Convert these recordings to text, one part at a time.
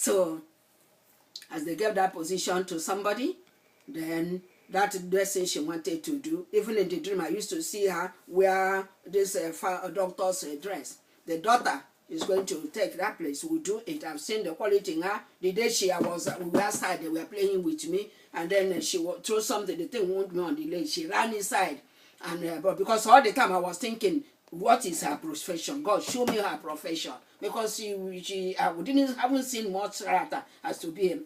So as they gave that position to somebody, then that thing she wanted to do, even in the dream, I used to see her wear this doctor's dress. The daughter is going to take that place, will do it. I've seen the quality in her. The day we were outside, they were playing with me, and then she would throw something, the thing won't me on the leg. She ran inside, and but because all the time I was thinking, what is her profession? God, show me her profession. Because she haven't seen much character as to be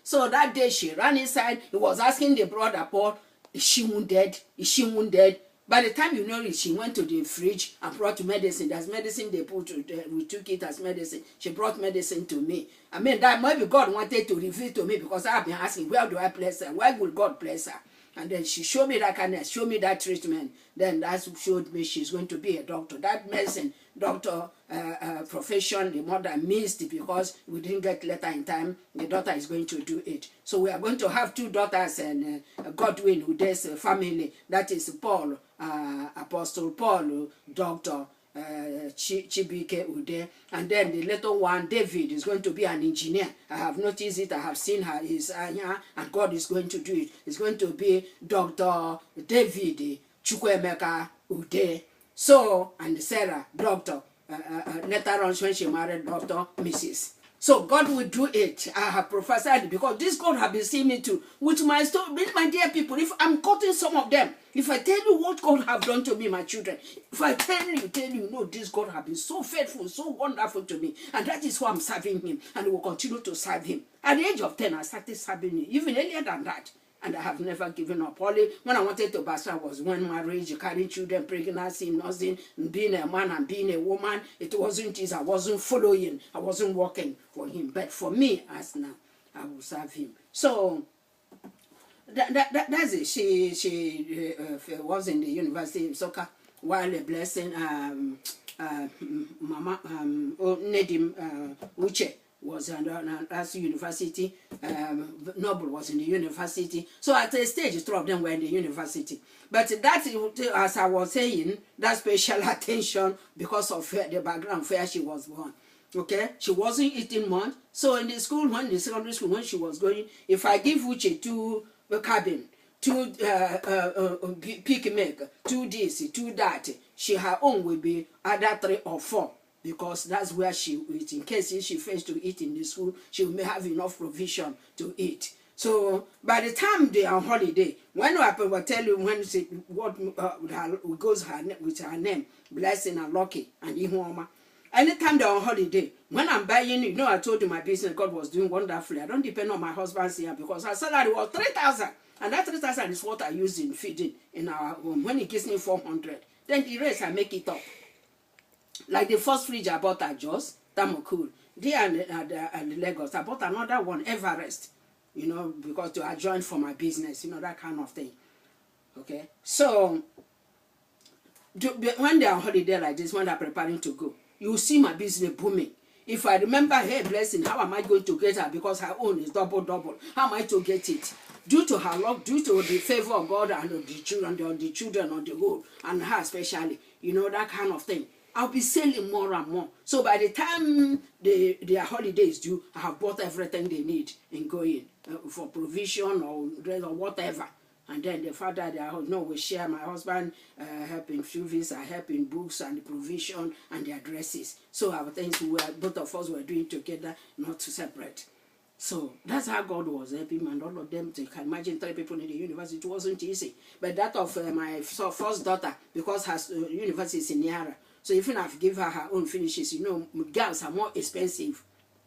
so that day she ran inside. He was asking the brother Paul, is she wounded? Is she wounded? By the time you know it, she went to the fridge and brought medicine. There's medicine they put we took it as medicine. She brought medicine to me. I mean, that maybe God wanted to reveal to me, because I've been asking, where do I place her? Where will God place her? And then she showed me that kindness, showed me that treatment. Then that showed me she's going to be a doctor. That medicine, doctor profession, the mother missed because we didn't get letter in time. The daughter is going to do it. So we are going to have two daughters, and Godwin, who does family. That is Paul, Apostle Paul, Doctor Chibike Ude, and then the little one David is going to be an engineer. I have noticed it, I have seen her, is here, and God is going to do it. It's going to be Dr. David Chukwemeka Ude. So, and Sarah, Doctor, later on when she married Dr. Mrs. So God will do it. I have prophesied, because this God has been seeing me too. With my story, with my dear people, if I'm quoting some of them, if I tell you what God have done to me, my children, if I tell you, no, this God have been so faithful, so wonderful to me, and that is why I'm serving him, and will continue to serve him. At the age of 10, I started serving him, even earlier than that. And I have never given up. Only when I wanted to pastor was when marriage, carrying children, pregnancy, nursing, being a man and being a woman. It wasn't easy. I wasn't following. I wasn't working for him. But for me, as now, I will serve him. So that's it. She was in the university in Soka while a blessing. Mama Nedim Uche was at university. Noble was in the university. So at a stage, three of them were in the university. But that, as I was saying, that special attention because of the background where she was born. Okay, she wasn't eating much. So in the school, when the secondary school, when she was going, if I give Uche 2 cabin, 2 picnic, 2 this, 2 that, her own will be either 3 or 4. Because that's where she eat. In case she fails to eat in the school, she may have enough provision to eat. So by the time they are on holiday, when I will tell you when she what goes with her name, Blessing and Lucky and Ihoma. Anytime they're on holiday, when I'm buying, you know, I told you my business, God was doing wonderfully. I don't depend on my husband's here because her salary was 3,000, and that 3,000 is what I use in feeding in our home. When he gives me 400, then the rest I make it up. Like the first fridge I bought at Jos, Tamokul. There and Lagos, I bought another one, Everest, you know, because to adjoin for my business, you know, that kind of thing. Okay, so when they're on holiday like this, when they're preparing to go, you see my business booming. If I remember her blessing, how am I going to get her? Because her own is double. How am I to get it? Due to her love, due to the favor of God and of the children on the whole, and her especially, you know, that kind of thing. I'll be selling more and more. So by the time their holiday is due, I have bought everything they need in going for provision or whatever. And then the father, we share. My husband help in few visas, I help in books and the provision and the addresses. So our things both of us were doing together, not separate. So that's how God was helping me, and all of them. You can imagine 3 people in the university. It wasn't easy. But that of my first daughter, because her university is in Niara. So even if I give her own finishes, you know, girls are more expensive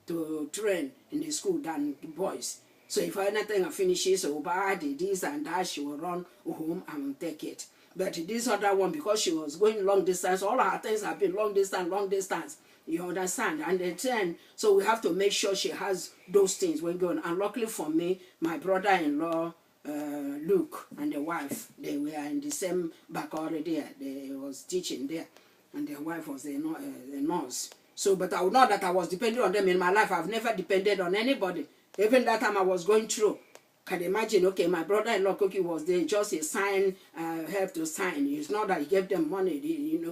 to train in the school than the boys. So if anything finishes or bad, this and that, she will run home and take it. But this other one, because she was going long distance, all her things have been long distance. You understand? And then, so we have to make sure she has those things when going. And luckily for me, my brother-in-law, Luke, and the wife, they were in the same back already. They was teaching there. And their wife was a nurse. So, but I would not that I was depending on them in my life. I've never depended on anybody. Even that time I was going through, can imagine, okay, my brother-in-law Cookie was there, just a sign, help to sign. It's not that he gave them money,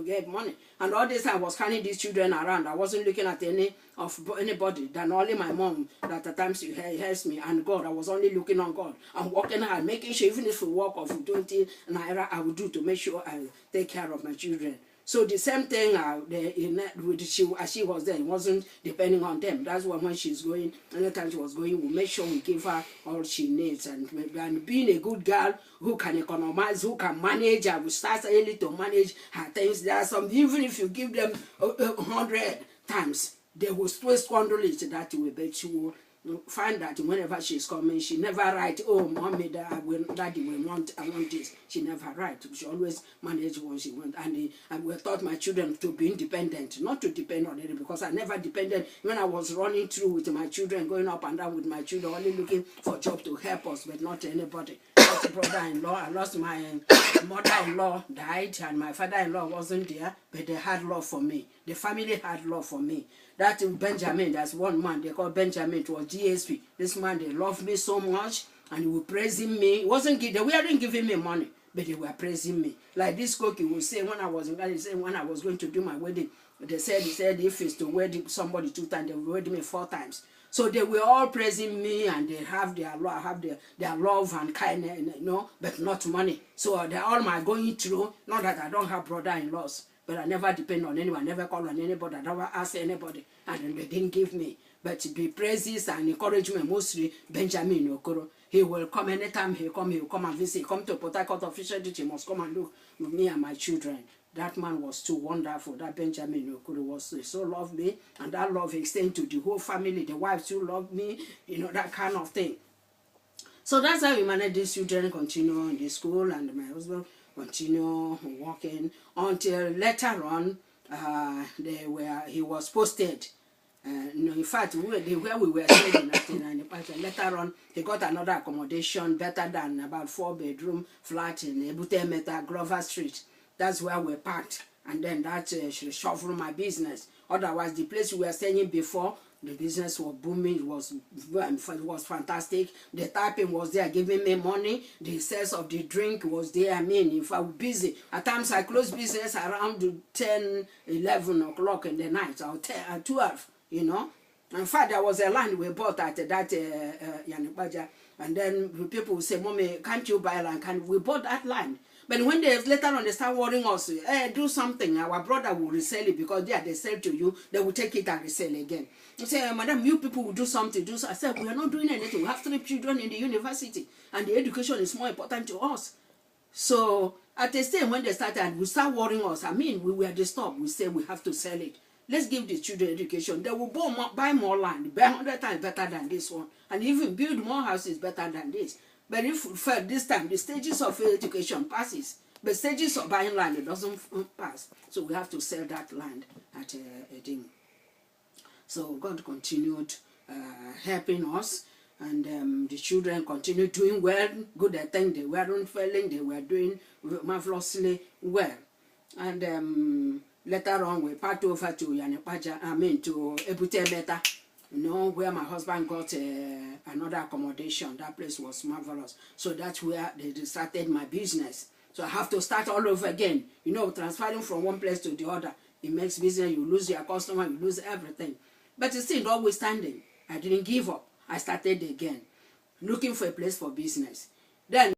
gave money. And all this I was carrying these children around. I wasn't looking at anybody than only my mom that at times helps me, and God. I was only looking on God. I'm working hard, making sure even if we work of 20 naira, I will do to make sure I take care of my children. So the same thing as she was there, it wasn't depending on them. That's why when she's going, anytime she was going, we make sure we give her all she needs. And being a good girl who can economize, who can manage, I will start early to manage her things. There are some, even if you give them 100 times, they will still squander it that way. But you will find that whenever she's coming, she never write, oh, mommy, daddy will want, I want this. She never write. She always manage what she wants. And we taught my children to be independent, not to depend on anything, because I never depended. When I was running through with my children, going up and down with my children, only looking for a job to help us, but not anybody. I lost brother-in-law, I lost my mother-in-law, died, and my father-in-law wasn't there, but they had love for me. The family had love for me. That Benjamin, that's one man, they call Benjamin, it was GSP. This man, they loved me so much, and he was praising me. They weren't giving me money, but they were praising me. Like this Cookie would say when I was when I was going to do my wedding, he said if it's to wed somebody 2 times, they will wed me 4 times. So they were all praising me, and they have their love and kindness, but not money. So they're all my going through. Not that I don't have brother-in-laws, but I never depend on anyone, never call on anybody, I never ask anybody, and they didn't give me. But the praises and encouragement, mostly Benjamin Okoro. He will come anytime he will come and visit. Come to Port Harcourt official duty, he must come and look with me and my children. That man was too wonderful. That Benjamin Okoro was so loved me, and that love extended to the whole family. The wives too loved me, that kind of thing. So that's how we manage these children, continue in the school, and my husband continue working until later on he was posted. In fact, where we were staying later on, he got another accommodation better than about 4-bedroom flat in pt.10 Glover Street. That's where we parked, and then that shuffled my business. Otherwise, the place we were staying before, the business was booming. It was fantastic. The typing was there, giving me money. The sales of the drink was there. I mean, if I was busy, at times I closed business around 10, 11 o'clock in the night, or 10, 12. In fact, there was a land we bought at that Yanibaja, and then people would say, "Mommy, can't you buy land?" We bought that land. But when they later on they start worrying us, do something, our brother will resell it, because they sell to you, they will take it and resell again. They say, "Madam, you people will do something, do so." I said, "We are not doing anything. We have 3 children in the university, and the education is more important to us." So at the stage when they started, we start worrying us. I mean, we were disturbed. We say we have to sell it. Let's give the children education. They will buy more land, buy 100 times better than this one, and even build more houses better than this. But if for this time the stages of education passes, but stages of buying land, it doesn't pass. So we have to sell that land at Edim. So God continued helping us, and the children continued doing well. Good, I think they weren't failing; they were doing marvelously well. And later on, we passed over to Yanipaja, to Ebute, where my husband got another accommodation. That place was marvelous. So that's where they started my business. So I have to start all over again. Transferring from one place to the other. It makes business, you lose your customer, you lose everything. But still, notwithstanding, I didn't give up. I started again, looking for a place for business. Then